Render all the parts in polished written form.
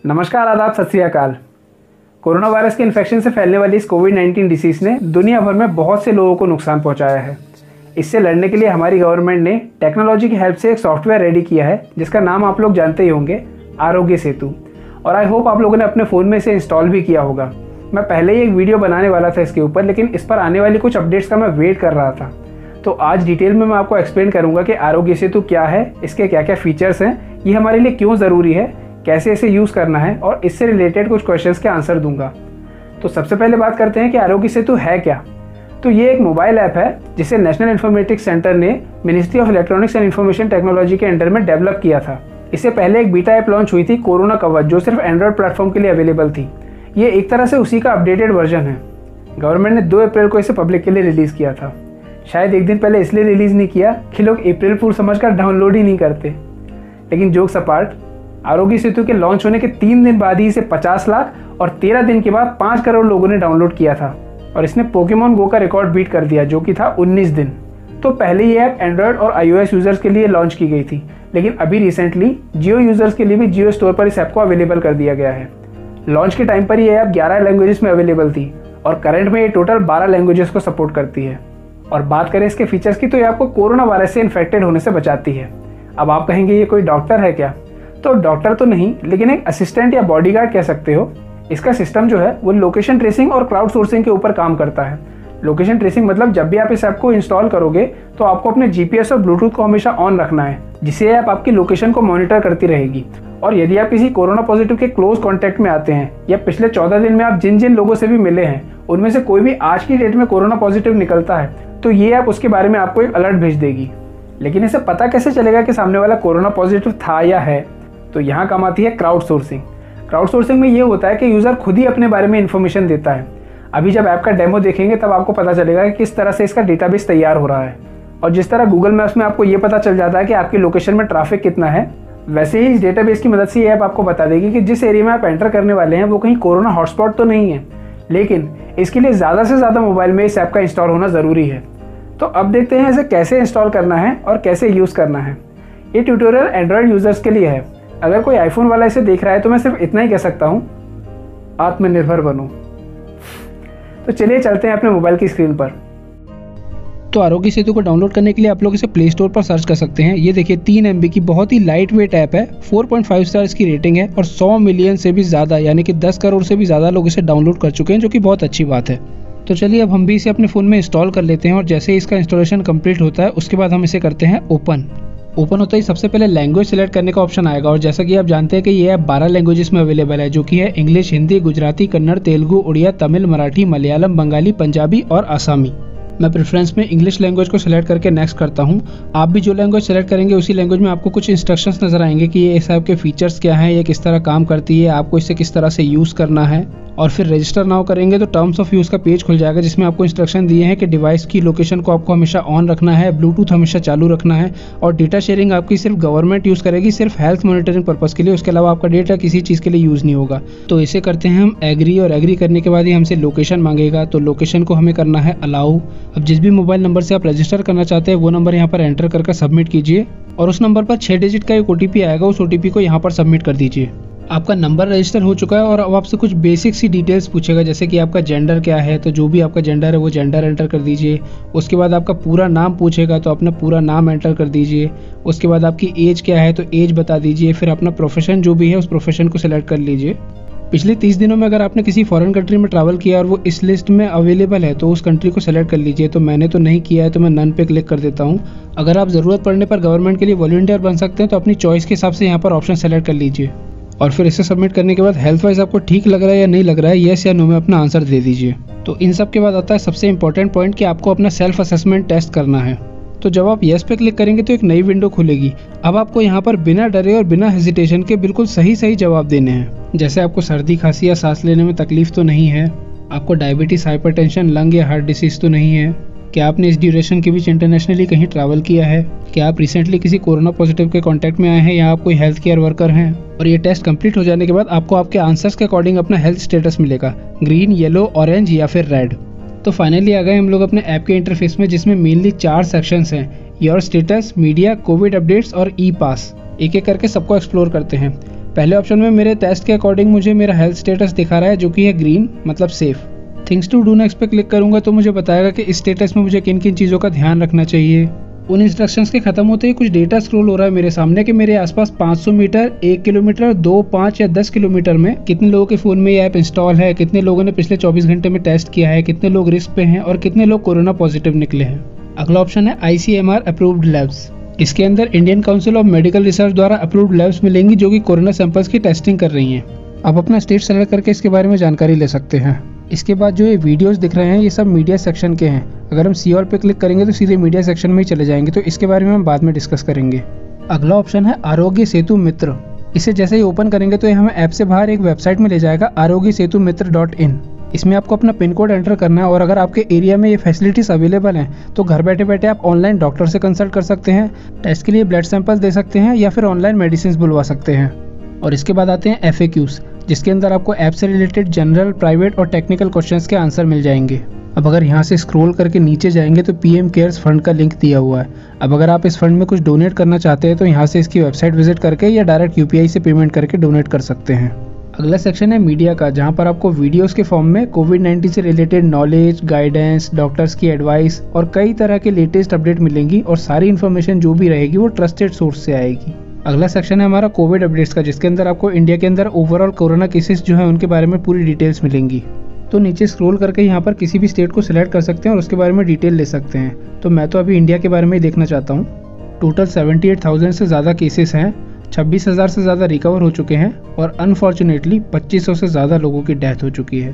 नमस्कार, आदाब, सत श्री अकाल। कोरोना वायरस के इन्फेक्शन से फैलने वाली इस कोविड-19 डिसीज़ ने दुनिया भर में बहुत से लोगों को नुकसान पहुंचाया है। इससे लड़ने के लिए हमारी गवर्नमेंट ने टेक्नोलॉजी की हेल्प से एक सॉफ्टवेयर रेडी किया है जिसका नाम आप लोग जानते ही होंगे, आरोग्य सेतु। और आई होप आप लोगों ने अपने फ़ोन में इसे इंस्टॉल भी किया होगा। मैं पहले ही एक वीडियो बनाने वाला था इसके ऊपर, लेकिन इस पर आने वाली कुछ अपडेट्स का मैं वेट कर रहा था। तो आज डिटेल में मैं आपको एक्सप्लेन करूंगा कि आरोग्य सेतु क्या है, इसके क्या क्या फीचर्स हैं, ये हमारे लिए क्यों ज़रूरी है, कैसे इसे यूज़ करना है और इससे रिलेटेड कुछ क्वेश्चंस के आंसर दूंगा। तो सबसे पहले बात करते हैं कि आरोग्य सेतु है क्या। तो ये एक मोबाइल ऐप है जिसे नेशनल इन्फॉर्मेटिक्स सेंटर ने ministry of electronics and information technology के अंडर में डेवलप किया था। इससे पहले एक बीटा ऐप लॉन्च हुई थी, कोरोना कवच, जो सिर्फ एंड्रॉयड प्लेटफॉर्म के लिए अवेलेबल थी। ये एक तरह से उसी का अपडेटेड वर्जन है। गवर्नमेंट ने 2 अप्रैल को इसे पब्लिक के लिए रिलीज़ किया था। शायद एक दिन पहले इसलिए रिलीज़ नहीं किया कि लोग अप्रैल फूल समझकर डाउनलोड ही नहीं करते। लेकिन जोक्स अपार्ट, आरोग्य सेतु के लॉन्च होने के 3 दिन बाद ही इसे 50 लाख और 13 दिन के बाद 5 करोड़ लोगों ने डाउनलोड किया था। और इसने पोकेमॉन गो का रिकॉर्ड बीट कर दिया, जो कि था 19 दिन। तो पहले ये ऐप एंड्रॉयड और iOS यूज़र्स के लिए लॉन्च की गई थी, लेकिन अभी रिसेंटली जियो यूज़र्स के लिए भी जियो स्टोर पर इस ऐप को अवेलेबल कर दिया गया है। लॉन्च के टाइम पर ये ऐप 11 लैंग्वेजेस में अवेलेबल थी और करंट में ये टोटल 12 लैंग्वेजेस को सपोर्ट करती है। और बात करें इसके फीचर्स की, तो ये आपको कोरोना वायरस से इन्फेक्टेड होने से बचाती है। अब आप कहेंगे ये कोई डॉक्टर है क्या? तो डॉक्टर तो नहीं, लेकिन एक असिस्टेंट या बॉडीगार्ड कह सकते हो। इसका सिस्टम जो है वो लोकेशन ट्रेसिंग और क्राउड सोर्सिंग के ऊपर काम करता है। लोकेशन ट्रेसिंग मतलब जब भी आप इस ऐप को इंस्टॉल करोगे तो आपको अपने जीपीएस और ब्लूटूथ को हमेशा ऑन रखना है, जिससे ऐप आपकी लोकेशन को मॉनिटर करती रहेगी। और यदि आप किसी कोरोना पॉजिटिव के क्लोज कॉन्टैक्ट में आते हैं या पिछले 14 दिन में आप जिन जिन लोगों से भी मिले हैं उनमें से कोई भी आज की डेट में कोरोना पॉजिटिव निकलता है, तो ये ऐप उसके बारे में आपको एक अलर्ट भेज देगी। लेकिन इसे पता कैसे चलेगा कि सामने वाला कोरोना पॉजिटिव था या है? तो यहाँ काम आती है क्राउड सोर्सिंग। क्राउड सोर्सिंग में ये होता है कि यूज़र खुद ही अपने बारे में इन्फॉर्मेशन देता है। अभी जब ऐप का डेमो देखेंगे तब आपको पता चलेगा कि किस तरह से इसका डेटाबेस तैयार हो रहा है। और जिस तरह गूगल मैप्स में आपको ये पता चल जाता है कि आपकी लोकेशन में ट्रैफिक कितना है, वैसे ही इस डेटाबेस की मदद से ये ऐप आपको बता देगी कि जिस एरिया में आप एंटर करने वाले हैं वो कहीं कोरोना हॉटस्पॉट तो नहीं है। लेकिन इसके लिए ज़्यादा से ज़्यादा मोबाइल में इस ऐप का इंस्टॉल होना ज़रूरी है। तो अब देखते हैं इसे कैसे इंस्टॉल करना है और कैसे यूज़ करना है। ये ट्यूटोरियल एंड्रॉयड यूज़र्स के लिए है। अगर कोई आईफोन वाला इसे देख रहा है तो मैं सिर्फ इतना ही कह सकता हूँ, आत्मनिर्भर बनो। तो चलिए चलते हैं अपने मोबाइल की स्क्रीन पर। तो आरोग्य सेतु को डाउनलोड करने के लिए आप लोग इसे प्ले स्टोर पर सर्च कर सकते हैं। ये देखिए 3 MB की बहुत ही लाइट वेट ऐप है। 4.5 स्टार इसकी रेटिंग है और 100 मिलियन से भी ज़्यादा यानी कि 10 करोड़ से भी ज़्यादा लोग इसे डाउनलोड कर चुके हैं, जो कि बहुत अच्छी बात है। तो चलिए अब हम भी इसे अपने फ़ोन में इंस्टॉल कर लेते हैं और जैसे ही इसका इंस्टॉलेशन कंप्लीट होता है उसके बाद हम इसे करते हैं ओपन होता ही सबसे पहले लैंग्वेज सेलेक्ट करने का ऑप्शन आएगा। और जैसा कि आप जानते हैं कि ये ऐप 12 लैंग्वेजेस में अवेलेबल है, जो कि है इंग्लिश, हिंदी, गुजराती, कन्नड़, तेलुगु, उड़िया, तमिल, मराठी, मलयालम, बंगाली, पंजाबी और आसामी। मैं प्रेफरेंस में इंग्लिश लैंग्वेज को सिलेक्ट करके नेक्स्ट करता हूँ। आप भी जो लैंग्वेज सेलेक्ट करेंगे उसी लैंग्वेज में आपको कुछ इंस्ट्रक्शंस नजर आएंगे कि ये इस ऐप के फीचर्स क्या हैं, ये किस तरह काम करती है, आपको इसे किस तरह से यूज़ करना है। और फिर रजिस्टर नाउ करेंगे तो टर्म्स ऑफ यूज़ का पेज खुल जाएगा, जिसमें आपको इंस्ट्रक्शन दिए हैं कि डिवाइस की लोकेशन को आपको हमेशा ऑन रखना है, ब्लूटूथ हमेशा चालू रखना है और डेटा शेयरिंग आपकी सिर्फ गवर्नमेंट यूज़ करेगी, सिर्फ हेल्थ मॉनिटरिंग पर्पज़ के लिए। उसके अलावा आपका डेटा किसी चीज़ के लिए यूज़ नहीं होगा। तो इसे करते हैं हम एग्री, और एग्री करने के बाद ही हमसे लोकेशन मांगेगा, तो लोकेशन को हमें करना है अलाउ। अब जिस भी मोबाइल नंबर से आप रजिस्टर करना चाहते हैं वो नंबर यहाँ पर एंटर करके सबमिट कीजिए और उस नंबर पर 6 डिजिट का एक OTP आएगा, उस OTP को यहाँ पर सबमिट कर दीजिए। आपका नंबर रजिस्टर हो चुका है और अब आपसे कुछ बेसिक सी डिटेल्स पूछेगा, जैसे कि आपका जेंडर क्या है, तो जो भी आपका जेंडर है वो जेंडर एंटर कर दीजिए। उसके बाद आपका पूरा नाम पूछेगा, तो अपना पूरा नाम एंटर कर दीजिए। उसके बाद आपकी एज क्या है, तो एज बता दीजिए। फिर अपना प्रोफेशन जो भी है उस प्रोफेशन को सिलेक्ट कर लीजिए। पिछले 30 दिनों में अगर आपने किसी फॉरेन कंट्री में ट्रैवल किया और वो इस लिस्ट में अवेलेबल है तो उस कंट्री को सेलेक्ट कर लीजिए। तो मैंने तो नहीं किया है तो मैं नन पे क्लिक कर देता हूँ। अगर आप ज़रूरत पड़ने पर गवर्नमेंट के लिए वॉलंटियर बन सकते हैं तो अपनी चॉइस के हिसाब से यहाँ पर ऑप्शन सेलेक्ट कर लीजिए। और फिर इसे सबमिट करने के बाद हेल्थ वाइज आपको ठीक लग रहा है या नहीं लग रहा है, येस या नो में अपना आंसर दे दीजिए। तो इन सब के बाद आता है सबसे इंपॉर्टेंट पॉइंट कि आपको अपना सेल्फ असेसमेंट टेस्ट करना है। तो जब आप येस पे क्लिक करेंगे तो एक नई विंडो खुलेगी। अब आपको यहाँ पर बिना डरे और बिना हेजिटेशन के बिल्कुल सही जवाब देने हैं। जैसे आपको सर्दी, खांसी या सांस लेने में तकलीफ तो नहीं है, आपको डायबिटीज, हाइपरटेंशन, लंग या हार्ट डिसीज तो नहीं है, क्या आपने इस ड्यूरेशन के बीच इंटरनेशनली कहीं ट्रैवल किया है, क्या आप रिसेंटली किसी कोरोना पॉजिटिव के कांटेक्ट में आए हैं या आप कोई हेल्थ केयर वर्कर हैं। और ये टेस्ट कंप्लीट हो जाने के बाद आपको आपके आंसर्स के अकॉर्डिंग अपना हेल्थ स्टेटस मिलेगा, ग्रीन, येलो, ऑरेंज या फिर रेड। तो फाइनली आ गए हम लोग अपने ऐप के इंटरफेस में, जिसमें मेनली 4 सेक्शंस हैं, your status, media, Covid updates और ई पास। एक एक करके सबको एक्सप्लोर करते हैं। पहले ऑप्शन में मेरे टेस्ट के अकॉर्डिंग मुझे मेरा हेल्थ स्टेटस दिखा रहा है जो कि है ग्रीन, मतलब safe. Things to do next पे क्लिक करूंगा तो मुझे बताएगा कि इस स्टेटस में मुझे किन किन चीज़ों का ध्यान रखना चाहिए। उन इंस्ट्रक्शंस के खत्म होते ही कुछ डेटा स्क्रॉल हो रहा है मेरे सामने कि मेरे आसपास 500 मीटर, 1 किलोमीटर, 2, 5 या 10 किलोमीटर में कितने लोगों के फ़ोन में ये ऐप इंस्टॉल है, कितने लोगों ने पिछले 24 घंटे में टेस्ट किया है, कितने लोग रिस्क पे हैं और कितने लोग कोरोना पॉजिटिव निकले हैं। अगला ऑप्शन है ICMR अप्रूव्ड लैब्स। इसके अंदर Indian council of medical research द्वारा अप्रूव्ड लैब्स मिलेंगी जो कि कोरोना सैंपल्स की टेस्टिंग कर रही हैं। आप अपना स्टेट सेलेक्ट करके इसके बारे में जानकारी ले सकते हैं। इसके बाद जो ये वीडियोस दिख रहे हैं ये सब मीडिया सेक्शन के हैं। अगर हम सी ऑल पे क्लिक करेंगे तो सीधे मीडिया सेक्शन में ही चले जाएंगे, तो इसके बारे में हम बाद में डिस्कस करेंगे। अगला ऑप्शन है आरोग्य सेतु मित्र। इसे जैसे ही ओपन करेंगे तो ये हमें ऐप से बाहर एक वेबसाइट में ले जाएगा, arogyasetumitr.in। इसमें आपको अपना पिन कोड एंटर करना है और अगर आपके एरिया में ये फैसिलिटीज़ अवेलेबल हैं तो घर बैठे बैठे आप ऑनलाइन डॉक्टर से कंसल्ट कर सकते हैं, टेस्ट के लिए ब्लड सैंपल दे सकते हैं या फिर ऑनलाइन मेडिसिन बुलवा सकते हैं। और इसके बाद आते हैं FAQs, जिसके अंदर आपको ऐप से रिलेटेड जनरल, प्राइवेट और टेक्निकल क्वेश्चंस के आंसर मिल जाएंगे। अब अगर यहाँ से स्क्रॉल करके नीचे जाएंगे तो PM केयर्स फंड का लिंक दिया हुआ है। अब अगर आप इस फंड में कुछ डोनेट करना चाहते हैं तो यहाँ से इसकी वेबसाइट विजिट करके या डायरेक्ट UPI से पेमेंट करके डोनेट कर सकते हैं। अगला सेक्शन है मीडिया का, जहाँ पर आपको वीडियोस के फॉर्म में कोविड-19 से रिलेटेड नॉलेज, गाइडेंस, डॉक्टर्स की एडवाइस और कई तरह के लेटेस्ट अपडेट मिलेंगी और सारी इन्फॉर्मेशन जो भी रहेगी वो ट्रस्टेड सोर्स से आएगी। अगला सेक्शन है हमारा कोविड अपडेट्स का, जिसके अंदर आपको इंडिया के अंदर ओवरऑल कोरोना केसेस जो है उनके बारे में पूरी डिटेल्स मिलेंगी। तो नीचे स्क्रॉल करके यहाँ पर किसी भी स्टेट को सिलेक्ट कर सकते हैं और उसके बारे में डिटेल ले सकते हैं। तो मैं तो अभी इंडिया के बारे में ही देखना चाहता हूँ। टोटल 78,000 से ज़्यादा केसेस हैं, 26,000 से ज़्यादा रिकवर हो चुके हैं और अनफॉर्चुनेटली 2500 से ज़्यादा लोगों की डेथ हो चुकी है।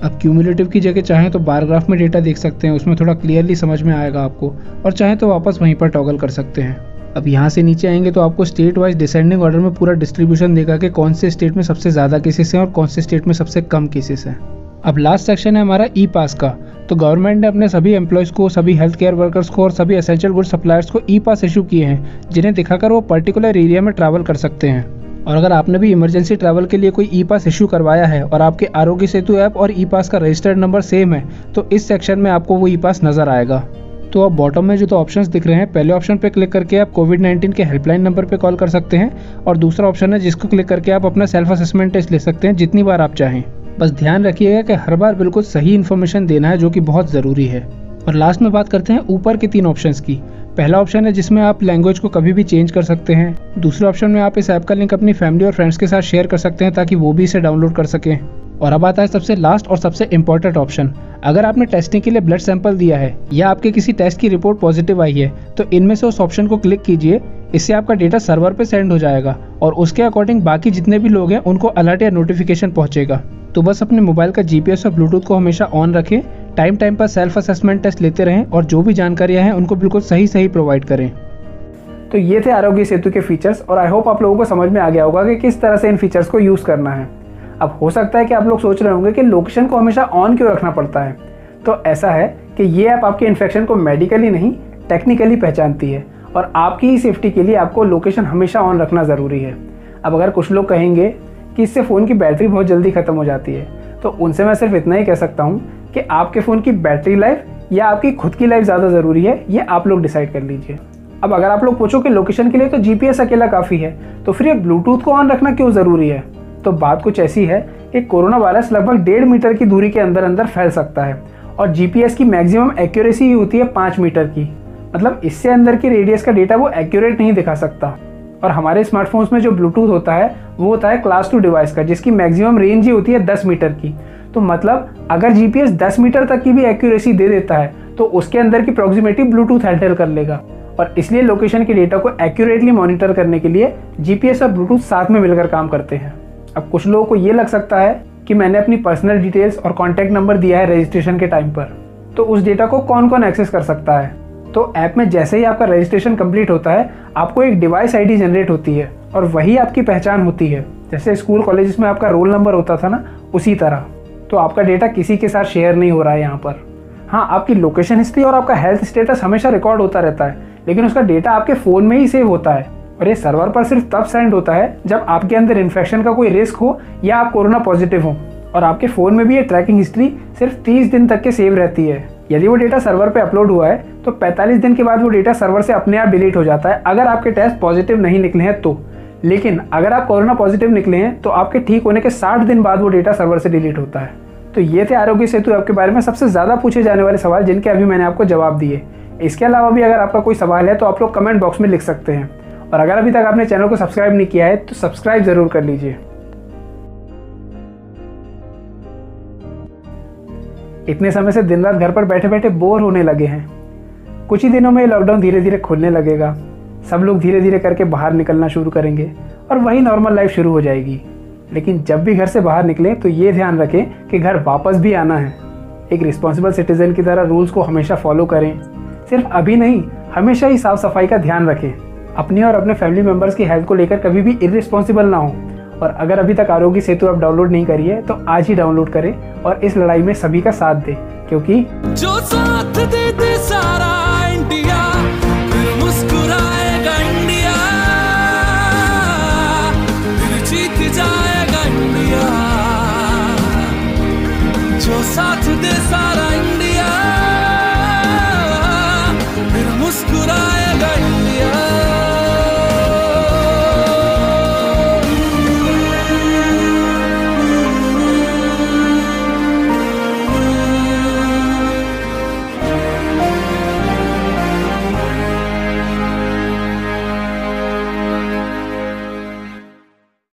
अब क्यूमुलेटिव की जगह चाहें तो बार ग्राफ में डेटा देख सकते हैं, उसमें थोड़ा क्लियरली समझ में आएगा आपको, और चाहें तो वापस वहीं पर टॉगल कर सकते हैं। अब यहाँ से नीचे आएंगे तो आपको स्टेट वाइज डिसेंडिंग ऑर्डर में पूरा डिस्ट्रीब्यूशन देगा कि कौन से स्टेट में सबसे ज़्यादा केसेस हैं और कौन से स्टेट में सबसे कम केसेस हैं। अब लास्ट सेक्शन है हमारा ई-पास का। तो गवर्नमेंट ने अपने सभी एम्प्लॉयज़ को, सभी हेल्थ केयर वर्कर्स को और सभी एसेंशियल गुड सप्लायर्स को ई-पास इशू किए हैं, जिन्हें दिखाकर वो पर्टिकुलर एरिया में ट्रैवल कर सकते हैं। और अगर आपने भी इमरजेंसी ट्रैवल के लिए कोई ई-पास इशू करवाया है और आपके आरोग्य सेतु ऐप और ई-पास का रजिस्टर्ड नंबर सेम है तो इस सेक्शन में आपको वो ई-पास नज़र आएगा। तो अब बॉटम में जो तो ऑप्शंस दिख रहे हैं, पहले ऑप्शन पे क्लिक करके आप कोविड-19 के हेल्पलाइन नंबर पे कॉल कर सकते हैं और दूसरा ऑप्शन है जिसको क्लिक करके आप अपना सेल्फ असेसमेंट टेस्ट ले सकते हैं जितनी बार आप चाहें। बस ध्यान रखिएगा कि हर बार बिल्कुल सही इन्फॉर्मेशन देना है, जो कि बहुत ज़रूरी है। और लास्ट में बात करते हैं ऊपर के 3 ऑप्शंस की। पहला ऑप्शन है जिसमें आप लैंग्वेज को कभी भी चेंज कर सकते हैं। दूसरे ऑप्शन में आप इस ऐप का लिंक अपनी फैमिली और फ्रेंड्स के साथ शेयर कर सकते हैं ताकि वो भी इसे डाउनलोड कर सकें। और अब आता है सबसे लास्ट और सबसे इम्पोर्टेंट ऑप्शन। अगर आपने टेस्टिंग के लिए ब्लड सैंपल दिया है या आपके किसी टेस्ट की रिपोर्ट पॉजिटिव आई है तो इनमें से उस ऑप्शन को क्लिक कीजिए। इससे आपका डेटा सर्वर पे सेंड हो जाएगा और उसके अकॉर्डिंग बाकी जितने भी लोग हैं उनको अलर्ट या नोटिफिकेशन पहुंचेगा। तो बस अपने मोबाइल का GPS और ब्लूटूथ को हमेशा ऑन रखें, टाइम टाइम पर सेल्फ असेसमेंट टेस्ट लेते रहें और जो भी जानकारियाँ हैं उनको बिल्कुल सही प्रोवाइड करें। तो ये थे आरोग्य सेतु के फीचर्स और आई होप आप लोगों को समझ में आ गया होगा कि किस तरह से इन फीचर्स को यूज़ करना है। अब हो सकता है कि आप लोग सोच रहे होंगे कि लोकेशन को हमेशा ऑन क्यों रखना पड़ता है। तो ऐसा है कि ये ऐप आपके इन्फेक्शन को मेडिकली नहीं टेक्निकली पहचानती है और आपकी ही सेफ्टी के लिए आपको लोकेशन हमेशा ऑन रखना ज़रूरी है। अब अगर कुछ लोग कहेंगे कि इससे फ़ोन की बैटरी बहुत जल्दी ख़त्म हो जाती है, तो उनसे मैं सिर्फ इतना ही कह सकता हूँ कि आपके फ़ोन की बैटरी लाइफ या आपकी खुद की लाइफ ज़्यादा ज़रूरी है, ये आप लोग डिसाइड कर लीजिए। अब अगर आप लोग पूछो कि लोकेशन के लिए तो GPS अकेला काफ़ी है, तो फिर ये ब्लूटूथ को ऑन रखना क्यों ज़रूरी है? तो बात कुछ ऐसी है कि कोरोना वायरस लगभग 1.5 मीटर की दूरी के अंदर अंदर फैल सकता है और GPS की मैक्सिमम एक्यूरेसी ही होती है 5 मीटर की। मतलब इससे अंदर की रेडियस का डेटा वो एक्यूरेट नहीं दिखा सकता। और हमारे स्मार्टफोन्स में जो ब्लूटूथ होता है वो होता है क्लास 2 डिवाइस का, जिसकी मैक्सिमम रेंज ही होती है 10 मीटर की। तो मतलब अगर GPS 10 मीटर तक की भी एक्यूरेसी दे देता है तो उसके अंदर की प्रॉक्सिमिटी ब्लूटूथ हैंडल कर लेगा। और इसलिए लोकेशन के डेटा को एक्यूरेटली मॉनिटर करने के लिए GPS और ब्लूटूथ साथ में मिलकर काम करते हैं। अब कुछ लोगों को ये लग सकता है कि मैंने अपनी पर्सनल डिटेल्स और कॉन्टैक्ट नंबर दिया है रजिस्ट्रेशन के टाइम पर, तो उस डेटा को कौन कौन एक्सेस कर सकता है? तो ऐप में जैसे ही आपका रजिस्ट्रेशन कंप्लीट होता है आपको एक डिवाइस ID जनरेट होती है और वही आपकी पहचान होती है। जैसे स्कूल कॉलेजेस में आपका रोल नंबर होता था ना, उसी तरह। तो आपका डेटा किसी के साथ शेयर नहीं हो रहा है यहाँ पर। हाँ, आपकी लोकेशन हिस्ट्री और आपका हेल्थ स्टेटस हमेशा रिकॉर्ड होता रहता है, लेकिन उसका डेटा आपके फ़ोन में ही सेव होता है और ये सर्वर पर सिर्फ तब सेंड होता है जब आपके अंदर इन्फेक्शन का कोई रिस्क हो या आप कोरोना पॉजिटिव हो। और आपके फ़ोन में भी ये ट्रैकिंग हिस्ट्री सिर्फ 30 दिन तक के सेव रहती है। यदि वो डेटा सर्वर पे अपलोड हुआ है तो 45 दिन के बाद वो डेटा सर्वर से अपने आप डिलीट हो जाता है अगर आपके टेस्ट पॉजिटिव नहीं निकले हैं तो। लेकिन अगर आप कोरोना पॉजिटिव निकले हैं तो आपके ठीक होने के 60 दिन बाद वो डेटा सर्वर से डिलीट होता है। तो ये थे आरोग्य सेतु ऐप के बारे में सबसे ज़्यादा पूछे जाने वाले सवाल, जिनके अभी मैंने आपको जवाब दिए। इसके अलावा भी अगर आपका कोई सवाल है तो आप लोग कमेंट बॉक्स में लिख सकते हैं। और अगर अभी तक आपने चैनल को सब्सक्राइब नहीं किया है तो सब्सक्राइब ज़रूर कर लीजिए। इतने समय से दिन रात घर पर बैठे बैठे बोर होने लगे हैं। कुछ ही दिनों में लॉकडाउन धीरे धीरे खुलने लगेगा, सब लोग धीरे धीरे करके बाहर निकलना शुरू करेंगे और वही नॉर्मल लाइफ शुरू हो जाएगी। लेकिन जब भी घर से बाहर निकलें तो ये ध्यान रखें कि घर वापस भी आना है। एक रिस्पॉन्सिबल सिटीजन की तरह रूल्स को हमेशा फॉलो करें। सिर्फ अभी नहीं, हमेशा ही साफ सफाई का ध्यान रखें। अपनी और अपने फैमिली मेम्बर्स की हेल्थ को लेकर कभी भी इर्रिस्पॉन्सिबल ना हो। और अगर अभी तक आरोग्य सेतु ऐप डाउनलोड नहीं करी है तो आज ही डाउनलोड करें और इस लड़ाई में सभी का साथ दें, क्योंकि जो साथ दे सारा इंडिया।